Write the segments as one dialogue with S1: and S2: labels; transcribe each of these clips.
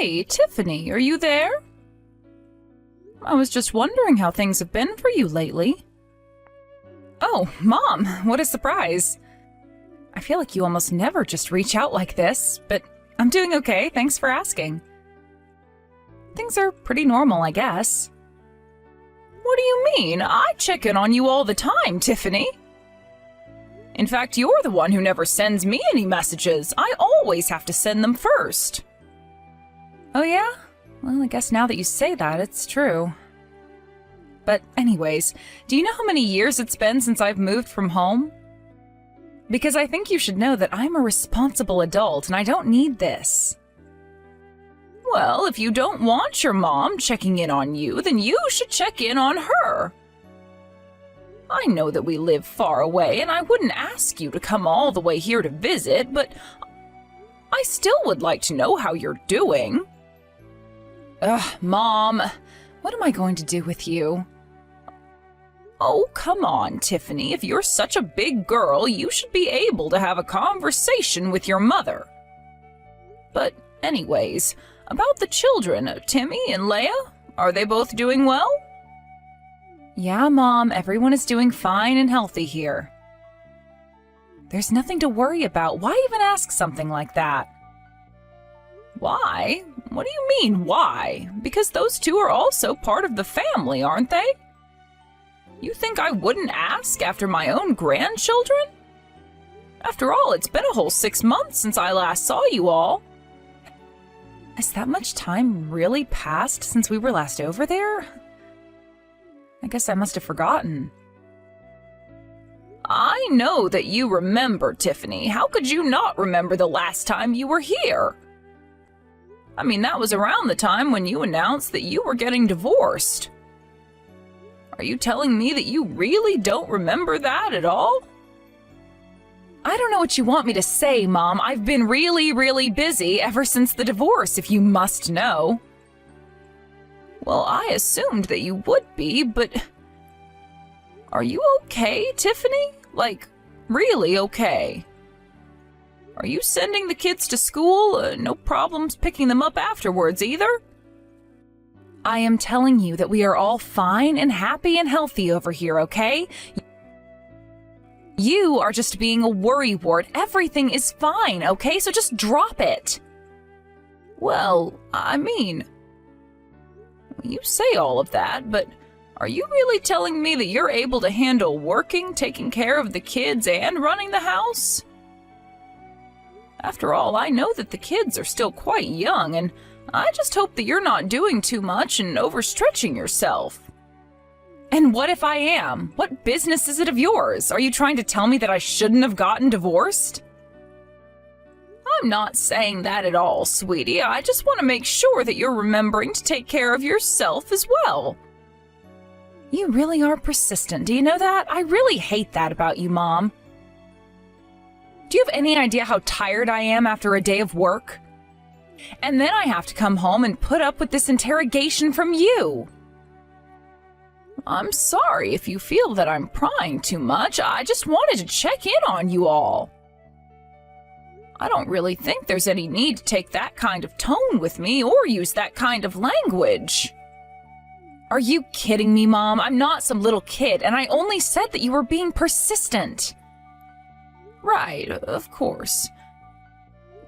S1: Hey, Tiffany, are you there? I was just wondering how things have been for you lately. Oh, Mom, what a surprise. I feel like you almost never just reach out like this, but I'm doing okay, thanks for asking. Things are pretty normal, I guess. What do you mean? I check in on you all the time, Tiffany. In fact, you're the one who never sends me any messages. I always have to send them first. Oh yeah? Well, I guess now that you say that, it's true. But anyways, do you know how many years it's been since I've moved from home? Because I think you should know that I'm a responsible adult and I don't need this. Well, if you don't want your mom checking in on you, then you should check in on her. I know that we live far away and I wouldn't ask you to come all the way here to visit, but I still would like to know how you're doing. Ugh, Mom, what am I going to do with you? Oh, come on, Tiffany. If you're such a big girl, you should be able to have a conversation with your mother. But anyways, about the children, Timmy and Leia, are they both doing well? Yeah, Mom, everyone is doing fine and healthy here. There's nothing to worry about. Why even ask something like that? Why? What do you mean, why? Because those two are also part of the family, aren't they? You think I wouldn't ask after my own grandchildren? After all, it's been a whole 6 months since I last saw you all. Has that much time really passed since we were last over there? I guess I must have forgotten. I know that you remember, Tiffany. How could you not remember the last time you were here? I mean, that was around the time when you announced that you were getting divorced. Are you telling me that you really don't remember that at all? I don't know what you want me to say, Mom. I've been really busy ever since the divorce, if you must know. Well, I assumed that you would be, but... Are you okay, Tiffany? Like, really okay? Are you sending the kids to school? No problems picking them up afterwards either? I am telling you that we are all fine and happy and healthy over here, okay? You are just being a worrywart. Everything is fine, okay? So just drop it. Well, I mean, you say all of that, but are you really telling me that you're able to handle working, taking care of the kids, and running the house? After all, I know that the kids are still quite young, and I just hope that you're not doing too much and overstretching yourself. And what if I am? What business is it of yours? Are you trying to tell me that I shouldn't have gotten divorced? I'm not saying that at all, sweetie. I just want to make sure that you're remembering to take care of yourself as well. You really are persistent, do you know that? I really hate that about you, Mom. Do you have any idea how tired I am after a day of work? And then I have to come home and put up with this interrogation from you. I'm sorry if you feel that I'm prying too much. I just wanted to check in on you all. I don't really think there's any need to take that kind of tone with me or use that kind of language. Are you kidding me, Mom? I'm not some little kid, and I only said that you were being persistent. Right, of course.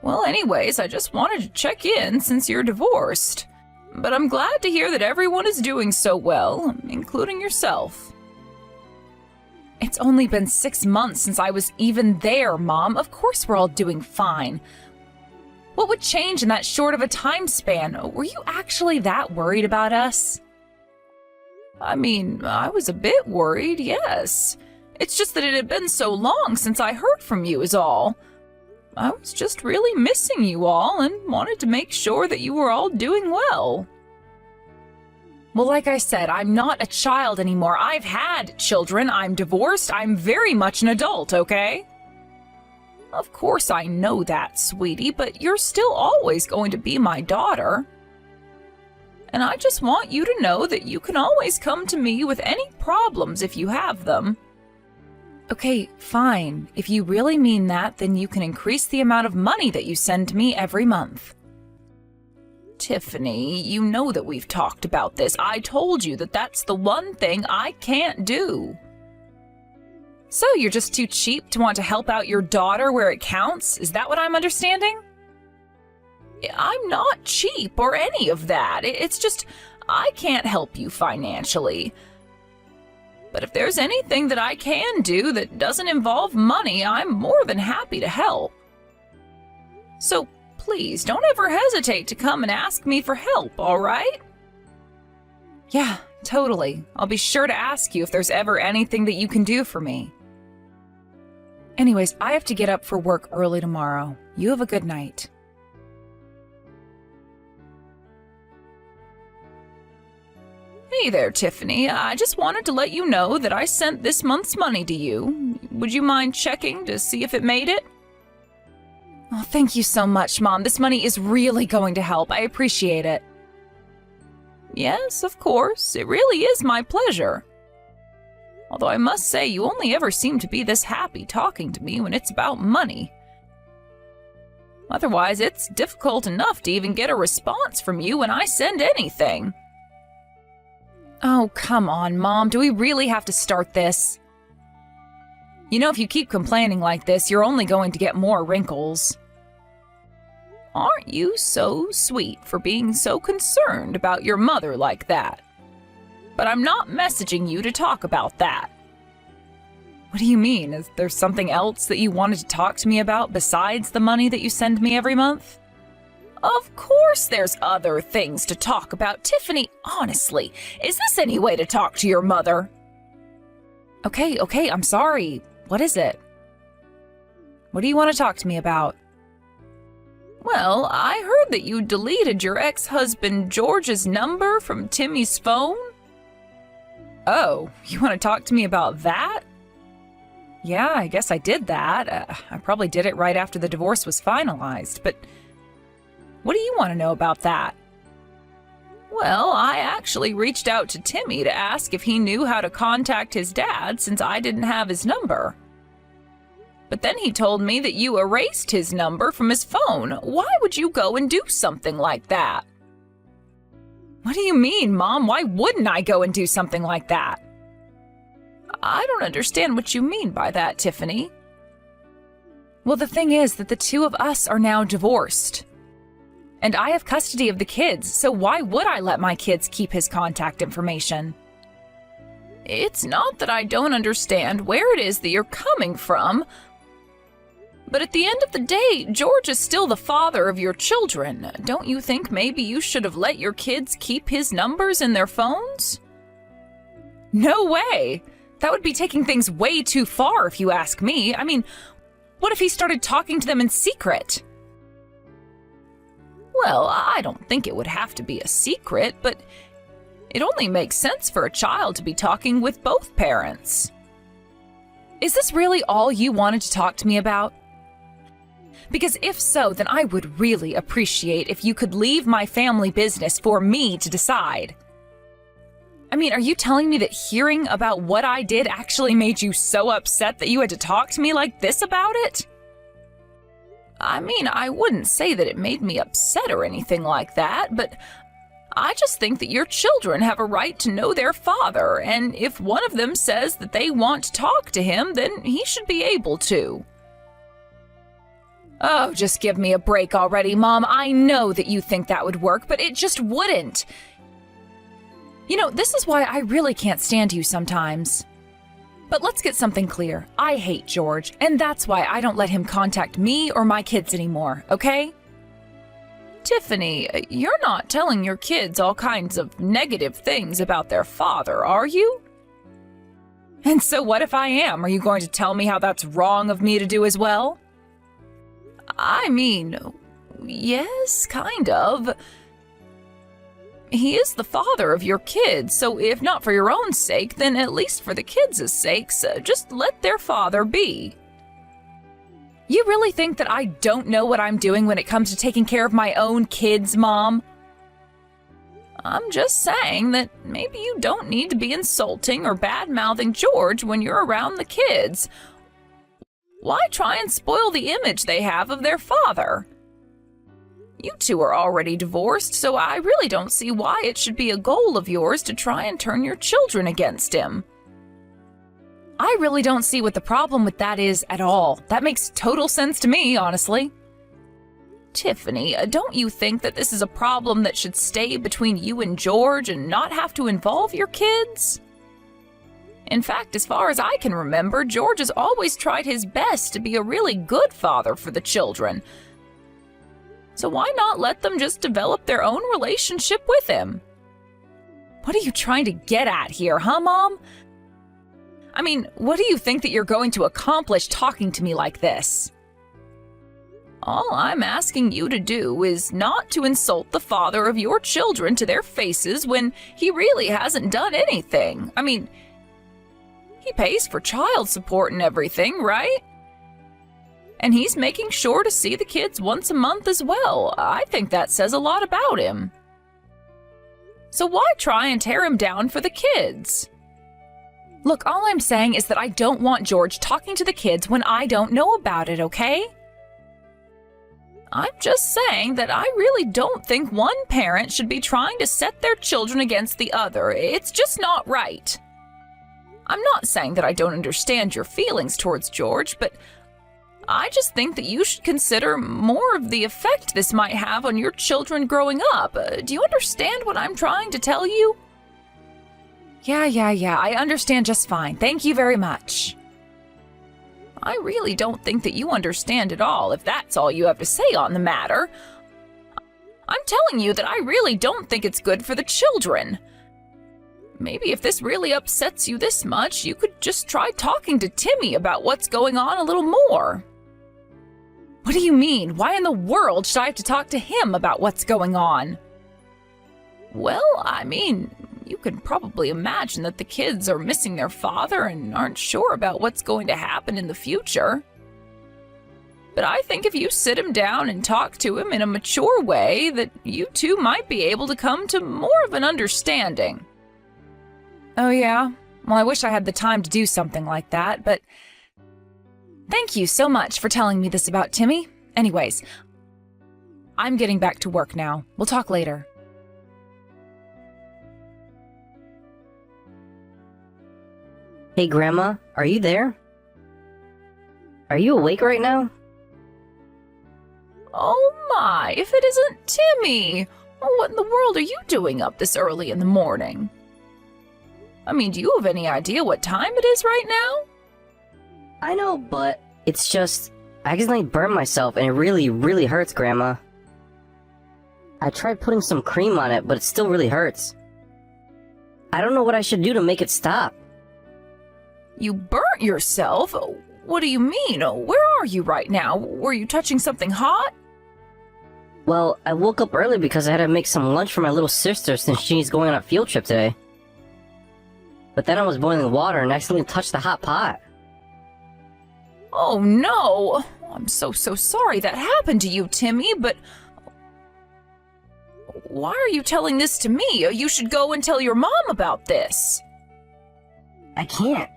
S1: Well, anyways, I just wanted to check in since you're divorced. But I'm glad to hear that everyone is doing so well, including yourself. It's only been 6 months since I was even there, Mom. Of course we're all doing fine. What would change in that short of a time span? Were you actually that worried about us? I mean, I was a bit worried, yes. It's just that it had been so long since I heard from you is all. I was just really missing you all and wanted to make sure that you were all doing well. Well, like I said, I'm not a child anymore. I've had children. I'm divorced. I'm very much an adult, okay? Of course I know that, sweetie, but you're still always going to be my daughter. And I just want you to know that you can always come to me with any problems if you have them. Okay, fine. If you really mean that, then you can increase the amount of money that you send me every month. Tiffany, you know that we've talked about this. I told you that that's the one thing I can't do. So you're just too cheap to want to help out your daughter where it counts? Is that what I'm understanding? I'm not cheap or any of that. It's just I can't help you financially. But if there's anything that I can do that doesn't involve money, I'm more than happy to help. So please don't ever hesitate to come and ask me for help, all right? Yeah, totally. I'll be sure to ask you if there's ever anything that you can do for me. Anyways, I have to get up for work early tomorrow. You have a good night. Hey there, Tiffany. I just wanted to let you know that I sent this month's money to you. Would you mind checking to see if it made it? Oh, thank you so much, Mom. This money is really going to help. I appreciate it. Yes, of course. It really is my pleasure. Although I must say, you only ever seem to be this happy talking to me when it's about money. Otherwise, it's difficult enough to even get a response from you when I send anything. Oh, come on, Mom. Do we really have to start this? You know, if you keep complaining like this, you're only going to get more wrinkles. Aren't you so sweet for being so concerned about your mother like that? But I'm not messaging you to talk about that. What do you mean? Is there something else that you wanted to talk to me about besides the money that you send me every month? Of course there's other things to talk about, Tiffany. Honestly, is this any way to talk to your mother? Okay, I'm sorry. What is it? What do you want to talk to me about? Well, I heard that you deleted your ex-husband George's number from Timmy's phone. Oh, you want to talk to me about that? Yeah, I guess I did that. I probably did it right after the divorce was finalized, but what do you want to know about that? Well, I actually reached out to Timmy to ask if he knew how to contact his dad since I didn't have his number. But then he told me that you erased his number from his phone. Why would you go and do something like that? What do you mean, Mom? Why wouldn't I go and do something like that? I don't understand what you mean by that, Tiffany. Well, the thing is that the two of us are now divorced. And I have custody of the kids, so why would I let my kids keep his contact information? It's not that I don't understand where it is that you're coming from, but at the end of the day, George is still the father of your children. Don't you think maybe you should have let your kids keep his numbers in their phones? No way! That would be taking things way too far if you ask me. I mean, what if he started talking to them in secret? Well, I don't think it would have to be a secret, but it only makes sense for a child to be talking with both parents. Is this really all you wanted to talk to me about? Because if so, then I would really appreciate if you could leave my family business for me to decide. I mean, are you telling me that hearing about what I did actually made you so upset that you had to talk to me like this about it? I mean, I wouldn't say that it made me upset or anything like that, but I just think that your children have a right to know their father, and if one of them says that they want to talk to him, then he should be able to. Oh, just give me a break already, Mom. I know that you think that would work, but it just wouldn't. You know, this is why I really can't stand you sometimes. But let's get something clear. I hate George, and that's why I don't let him contact me or my kids anymore, okay? Tiffany, you're not telling your kids all kinds of negative things about their father, are you? And so what if I am? Are you going to tell me how that's wrong of me to do as well? I mean, yes, kind of. He is the father of your kids, so if not for your own sake, then at least for the kids' sakes, just let their father be. You really think that I don't know what I'm doing when it comes to taking care of my own kids, Mom? I'm just saying that maybe you don't need to be insulting or bad-mouthing George when you're around the kids. Why try and spoil the image they have of their father? You two are already divorced, so I really don't see why it should be a goal of yours to try and turn your children against him. I really don't see what the problem with that is at all. That makes total sense to me, honestly. Tiffany, don't you think that this is a problem that should stay between you and George and not have to involve your kids? In fact, as far as I can remember, George has always tried his best to be a really good father for the children. So why not let them just develop their own relationship with him? What are you trying to get at here, huh, Mom? I mean, what do you think that you're going to accomplish talking to me like this? All I'm asking you to do is not to insult the father of your children to their faces when he really hasn't done anything. I mean, he pays for child support and everything, right? And he's making sure to see the kids once a month as well. I think that says a lot about him. So why try and tear him down for the kids? Look, all I'm saying is that I don't want George talking to the kids when I don't know about it, okay? I'm just saying that I really don't think one parent should be trying to set their children against the other. It's just not right. I'm not saying that I don't understand your feelings towards George, but I just think that you should consider more of the effect this might have on your children growing up. Do you understand what I'm trying to tell you? Yeah, I understand just fine. Thank you very much. I really don't think that you understand at all, if that's all you have to say on the matter. I'm telling you that I really don't think it's good for the children. Maybe if this really upsets you this much, you could just try talking to Timmy about what's going on a little more. What do you mean? Why in the world should I have to talk to him about what's going on? Well, I mean, you can probably imagine that the kids are missing their father and aren't sure about what's going to happen in the future. But I think if you sit him down and talk to him in a mature way, that you two might be able to come to more of an understanding. Oh yeah? Well, I wish I had the time to do something like that, but thank you so much for telling me this about Timmy. Anyways, I'm getting back to work now. We'll talk later.
S2: Hey, Grandma, are you there? Are you awake right now?
S1: Oh my, if it isn't Timmy! What in the world are you doing up this early in the morning? I mean, do you have any idea what time it is right now?
S2: I know, but it's just, I accidentally burned myself and it really, really hurts, Grandma. I tried putting some cream on it, but it still really hurts. I don't know what I should do to make it stop.
S1: You burnt yourself? What do you mean? Where are you right now? Were you touching something hot?
S2: Well, I woke up early because I had to make some lunch for my little sister since she's going on a field trip today. But then I was boiling water and accidentally touched the hot pot.
S1: Oh no! I'm so sorry that happened to you, Timmy, but why are you telling this to me? You should go and tell your mom about this.
S2: I can't.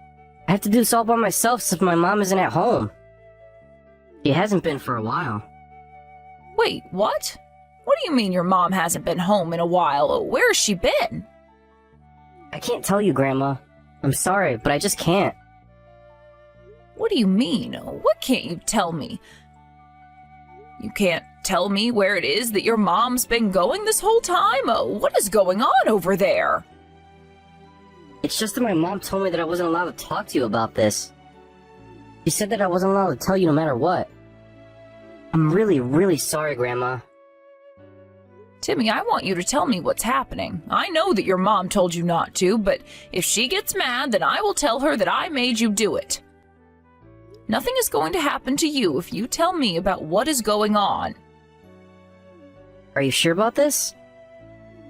S2: I have to do this all by myself since my mom isn't at home. She hasn't been for a while.
S1: Wait, what? What do you mean your mom hasn't been home in a while? Where has she been?
S2: I can't tell you, Grandma. I'm sorry, but I just can't.
S1: What do you mean? What can't you tell me? You can't tell me where it is that your mom's been going this whole time? What is going on over there?
S2: It's just that my mom told me that I wasn't allowed to talk to you about this. She said that I wasn't allowed to tell you no matter what. I'm really, really sorry, Grandma.
S1: Timmy, I want you to tell me what's happening. I know that your mom told you not to, but if she gets mad, then I will tell her that I made you do it. Nothing is going to happen to you if you tell me about what is going on.
S2: Are you sure about this?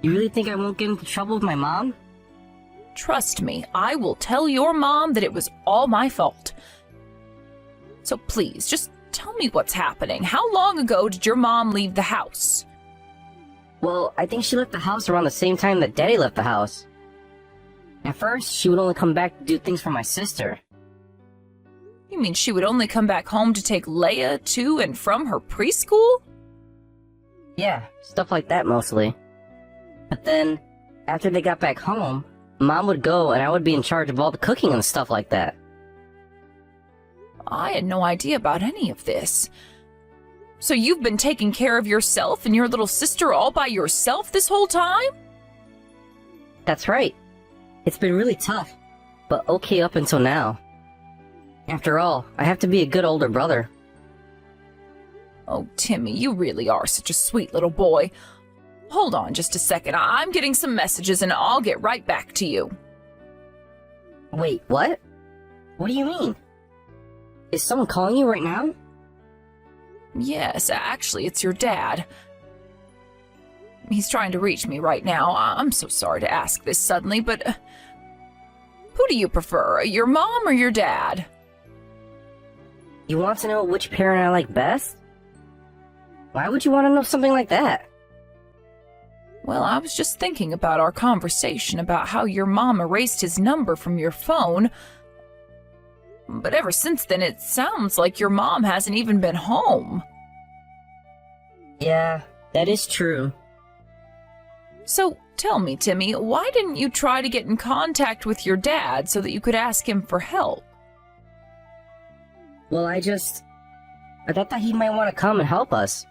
S2: You really think I won't get into trouble with my mom?
S1: Trust me, I will tell your mom that it was all my fault. So please, just tell me what's happening. How long ago did your mom leave the house?
S2: Well, I think she left the house around the same time that Daddy left the house. At first, she would only come back to do things for my sister.
S1: You mean she would only come back home to take Leia to and from her preschool?
S2: Yeah, stuff like that mostly. But then, after they got back home, Mom would go and I would be in charge of all the cooking and stuff like that.
S1: I had no idea about any of this. So you've been taking care of yourself and your little sister all by yourself this whole time?
S2: That's right. It's been really tough, but okay up until now. After all, I have to be a good older brother.
S1: Oh, Timmy, you really are such a sweet little boy. Hold on just a second. I'm getting some messages and I'll get right back to you.
S2: Wait, what? What do you mean? Is someone calling you right now?
S1: Yes, actually, it's your dad. He's trying to reach me right now. I'm so sorry to ask this suddenly, but who do you prefer, your mom or your dad?
S2: You want to know which parent I like best? Why would you want to know something like that?
S1: Well, I was just thinking about our conversation about how your mom erased his number from your phone. But ever since then, it sounds like your mom hasn't even been home.
S2: Yeah, that is true.
S1: So tell me, Timmy, why didn't you try to get in contact with your dad so that you could ask him for help?
S2: Well, I thought that he might want to come and help us.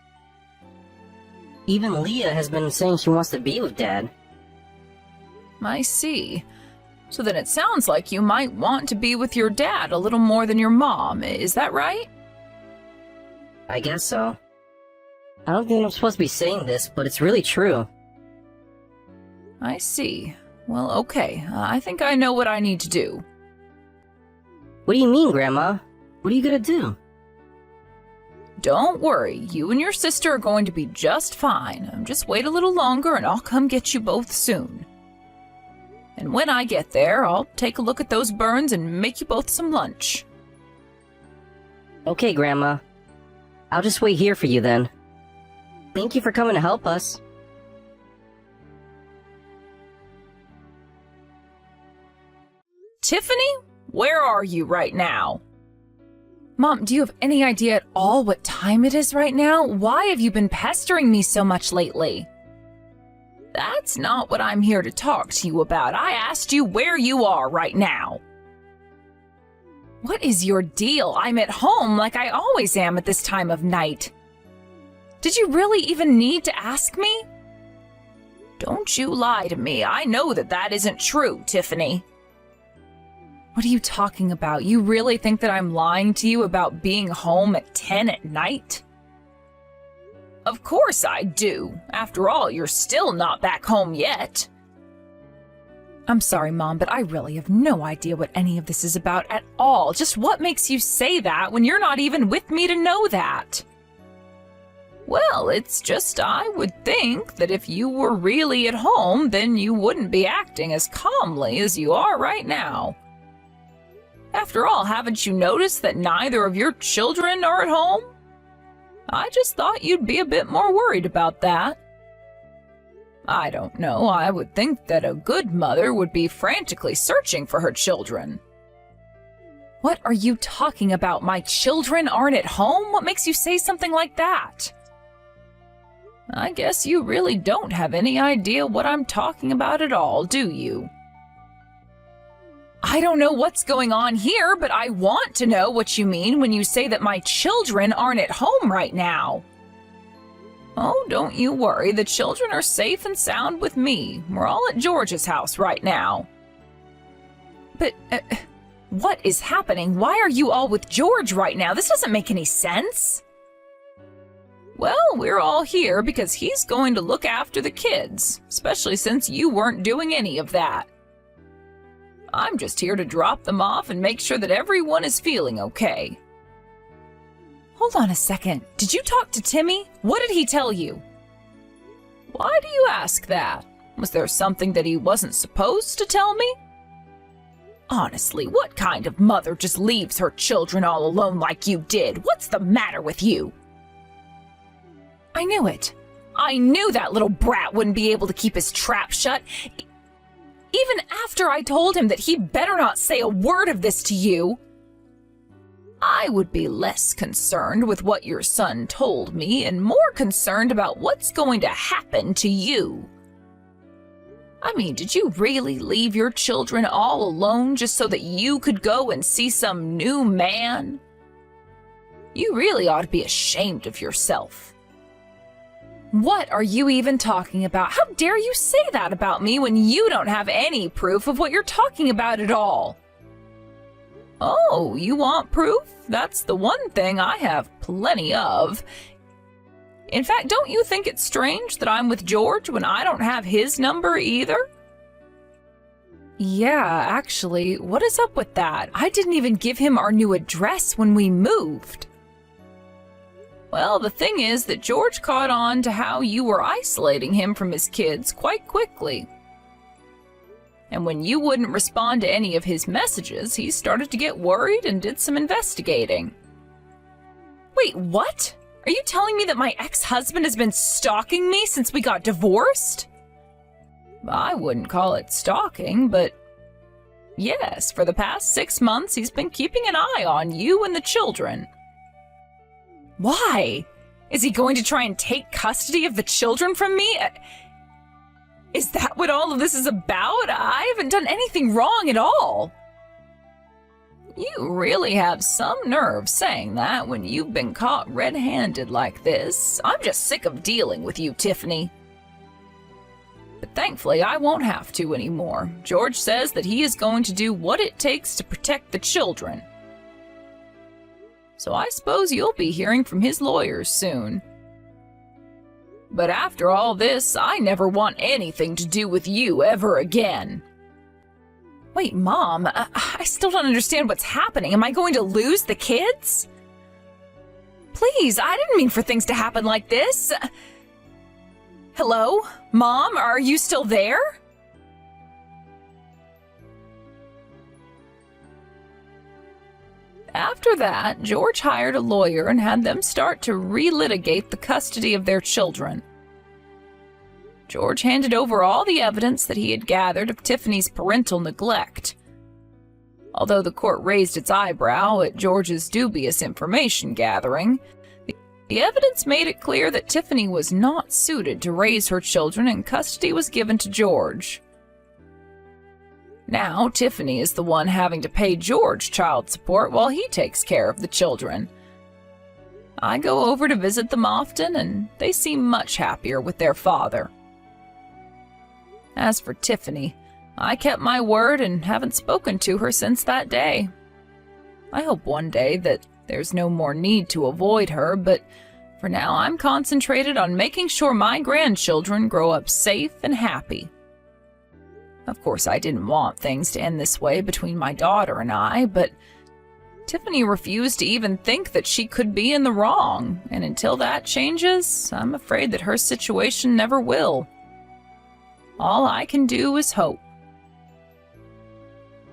S2: Even Leah has been saying she wants to be with Dad.
S1: I see. So then it sounds like you might want to be with your dad a little more than your mom, is that right?
S2: I guess so. I don't think I'm supposed to be saying this, but it's really true.
S1: I see. Well, okay. I think I know what I need to do.
S2: What do you mean, Grandma? What are you gonna do?
S1: Don't worry, you and your sister are going to be just fine. Just wait a little longer and I'll come get you both soon. And when I get there, I'll take a look at those burns and make you both some lunch.
S2: Okay, Grandma. I'll just wait here for you then. Thank you for coming to help us.
S1: Tiffany, where are you right now? Mom, do you have any idea at all what time it is right now? Why have you been pestering me so much lately? That's not what I'm here to talk to you about. I asked you where you are right now. What is your deal? I'm at home like I always am at this time of night. Did you really even need to ask me? Don't you lie to me. I know that that isn't true, Tiffany. What are you talking about? You really think that I'm lying to you about being home at 10 at night? Of course I do. After all, you're still not back home yet. I'm sorry, Mom, but I really have no idea what any of this is about at all. Just what makes you say that when you're not even with me to know that? Well, it's just I would think that if you were really at home, then you wouldn't be acting as calmly as you are right now. After all, haven't you noticed that neither of your children are at home? I just thought you'd be a bit more worried about that. I don't know, I would think that a good mother would be frantically searching for her children. What are you talking about? My children aren't at home? What makes you say something like that? I guess you really don't have any idea what I'm talking about at all, do you? I don't know what's going on here, but I want to know what you mean when you say that my children aren't at home right now. Oh, don't you worry. The children are safe and sound with me. We're all at George's house right now. But, what is happening? Why are you all with George right now? This doesn't make any sense. Well, we're all here because he's going to look after the kids, especially since you weren't doing any of that. I'm just here to drop them off and make sure that everyone is feeling okay. Hold on a second. Did you talk to Timmy? What did he tell you? Why do you ask that? Was there something that he wasn't supposed to tell me? Honestly, what kind of mother just leaves her children all alone like you did? What's the matter with you? I knew it. I knew that little brat wouldn't be able to keep his trap shut. Even after I told him that he better not say a word of this to you. I would be less concerned with what your son told me and more concerned about what's going to happen to you. I mean, did you really leave your children all alone just so that you could go and see some new man? You really ought to be ashamed of yourself. What are you even talking about? How dare you say that about me when you don't have any proof of what you're talking about at all? Oh, you want proof? That's the one thing I have plenty of. In fact, don't you think it's strange that I'm with George when I don't have his number either? Yeah, actually, what is up with that? I didn't even give him our new address when we moved. Well, the thing is that George caught on to how you were isolating him from his kids quite quickly. And when you wouldn't respond to any of his messages, he started to get worried and did some investigating. Wait, what? Are you telling me that my ex-husband has been stalking me since we got divorced? I wouldn't call it stalking, but yes, for the past 6 months he's been keeping an eye on you and the children. Why? Is he going to try and take custody of the children from me? Is that what all of this is about? I haven't done anything wrong at all. You really have some nerve saying that when you've been caught red-handed like this. I'm just sick of dealing with you, Tiffany. But thankfully, I won't have to anymore. George says that he is going to do what it takes to protect the children. So I suppose you'll be hearing from his lawyers soon. But after all this, I never want anything to do with you ever again. Wait, Mom, I still don't understand what's happening. Am I going to lose the kids? Please, I didn't mean for things to happen like this. Hello? Mom, are you still there? After that, George hired a lawyer and had them start to relitigate the custody of their children. George handed over all the evidence that he had gathered of Tiffany's parental neglect. Although the court raised its eyebrow at George's dubious information gathering, the evidence made it clear that Tiffany was not suited to raise her children and custody was given to George. Now, Tiffany is the one having to pay George child support while he takes care of the children. I go over to visit them often, and they seem much happier with their father. As for Tiffany, I kept my word and haven't spoken to her since that day. I hope one day that there's no more need to avoid her, but for now I'm concentrated on making sure my grandchildren grow up safe and happy. Of course, I didn't want things to end this way between my daughter and I, but Tiffany refused to even think that she could be in the wrong, and until that changes, I'm afraid that her situation never will. All I can do is hope.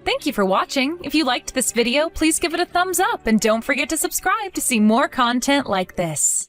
S1: Thank you for watching. If you liked this video, please give it a thumbs up and don't forget to subscribe to see more content like this.